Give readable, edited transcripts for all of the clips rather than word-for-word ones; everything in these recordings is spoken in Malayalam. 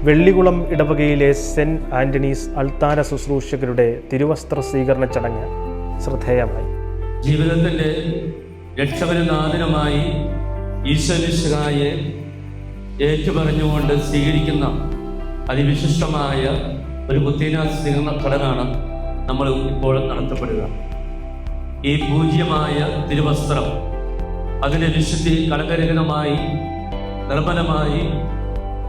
വെള്ളികുളം ഇടവകയിലെ സെന്റ് ആന്റണീസ് അൾത്താര ശുശ്രൂഷകരുടെ തിരുവസ്ത്ര സ്വീകരണ ചടങ്ങ് ശ്രദ്ധേയമായി. ജീവിതത്തിൻ്റെ രക്ഷകനാഥനുമായി ഈശ്വരയെ ഏറ്റുപറഞ്ഞുകൊണ്ട് സ്വീകരിക്കുന്ന അതിവിശിഷ്ടമായ ഒരു കുത്തീന സ്വീകരണ ചടങ്ങാണ് നമ്മൾ ഇപ്പോൾ നടത്തപ്പെടുക. ഈ പൂജ്യമായ തിരുവസ്ത്രം അതിൻ്റെ വിശുദ്ധി കളങ്കരഹിതമായി നിർമ്മലമായി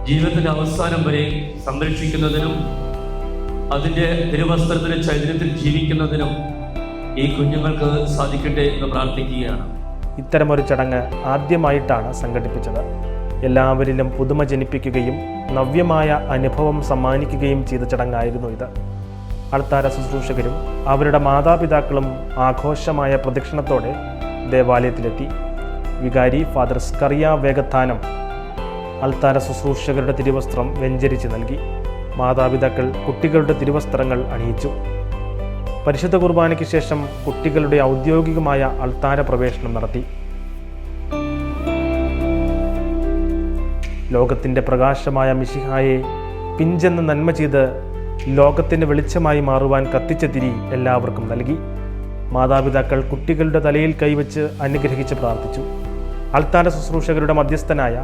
ജീവിതത്തിൻ്റെ അവസാനം വരെ സംരക്ഷിക്കുന്നതിനും അതിൻ്റെ തിരുവസ്ത്രത്തിൻ്റെ ചൈതന്യത്തിൽ ജീവിക്കുന്നതിനും ഈ കുഞ്ഞുങ്ങൾക്ക് സാധിക്കട്ടെ എന്ന് പ്രാർത്ഥിക്കുകയാണ്. ഇത്തരമൊരു ചടങ്ങ് ആദ്യമായിട്ടാണ് സംഘടിപ്പിച്ചത്. എല്ലാവരിലും പുതുമ ജനിപ്പിക്കുകയും നവ്യമായ അനുഭവം സമ്മാനിക്കുകയും ചെയ്ത ചടങ്ങായിരുന്നു ഇത്. അൾത്താര ശുശ്രൂഷകരും അവരുടെ മാതാപിതാക്കളും ആഘോഷമായ പ്രദക്ഷിണത്തോടെ ദേവാലയത്തിലെത്തി. വികാരി ഫാദർ സ്കറിയ വേഗത്താനം അൾത്താര ശുശ്രൂഷകരുടെ തിരുവസ്ത്രം വെഞ്ചരിച്ച് നൽകി. മാതാപിതാക്കൾ കുട്ടികളുടെ തിരുവസ്ത്രങ്ങൾ അണിയിച്ചു. പരിശുദ്ധ കുർബാനയ്ക്ക് ശേഷം കുട്ടികളുടെ ഔദ്യോഗികമായ അൾത്താര പ്രവേശനം നടത്തി. ലോകത്തിൻ്റെ പ്രകാശമായ മിശിഹായെ പിഞ്ചെന്ന് നന്മ ചെയ്ത് ലോകത്തിൻ്റെ വെളിച്ചമായി മാറുവാൻ കത്തിച്ച തിരി എല്ലാവർക്കും നൽകി. മാതാപിതാക്കൾ കുട്ടികളുടെ തലയിൽ കൈവച്ച് അനുഗ്രഹിച്ച് പ്രാർത്ഥിച്ചു. അൾത്താര ശുശ്രൂഷകരുടെ മധ്യസ്ഥനായ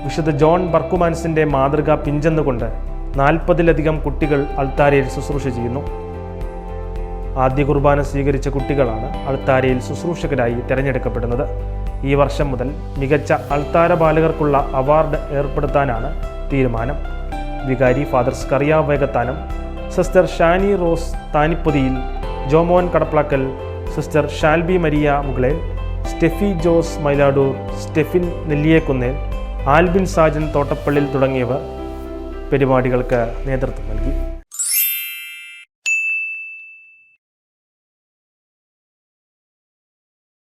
വിശുദ്ധ ജോൺ ബർക്കുമാൻസിൻ്റെ മാതൃക പിഞ്ചെന്നുകൊണ്ട് 40-ലധികം കുട്ടികൾ അൾത്താരയിൽ ശുശ്രൂഷ ചെയ്യുന്നു. ആദ്യ കുർബാന സ്വീകരിച്ച കുട്ടികളാണ് അൾത്താരയിൽ ശുശ്രൂഷകരായി തിരഞ്ഞെടുക്കപ്പെടുന്നത്. ഈ വർഷം മുതൽ മികച്ച അൾത്താര ബാലകർക്കുള്ള അവാർഡ് ഏർപ്പെടുത്താനാണ് തീരുമാനം. വികാരി ഫാദർ സ്കറിയ വേഗത്താനം, സിസ്റ്റർ ഷാനി റോസ് താനിപ്പൊതിയിൽ, ജോമോൻ കടപ്ലാക്കൽ, സിസ്റ്റർ ഷാൽബി മരിയ മുകളേൽ, സ്റ്റെഫി ജോസ് മൈലാഡൂർ, സ്റ്റെഫിൻ നെല്ലിയേക്കുന്നേൽ, ആൽബിൻ സാജൻ തോട്ടപ്പള്ളിൽ തുടങ്ങിയവർ പരിപാടികൾക്ക് നേതൃത്വം നൽകി.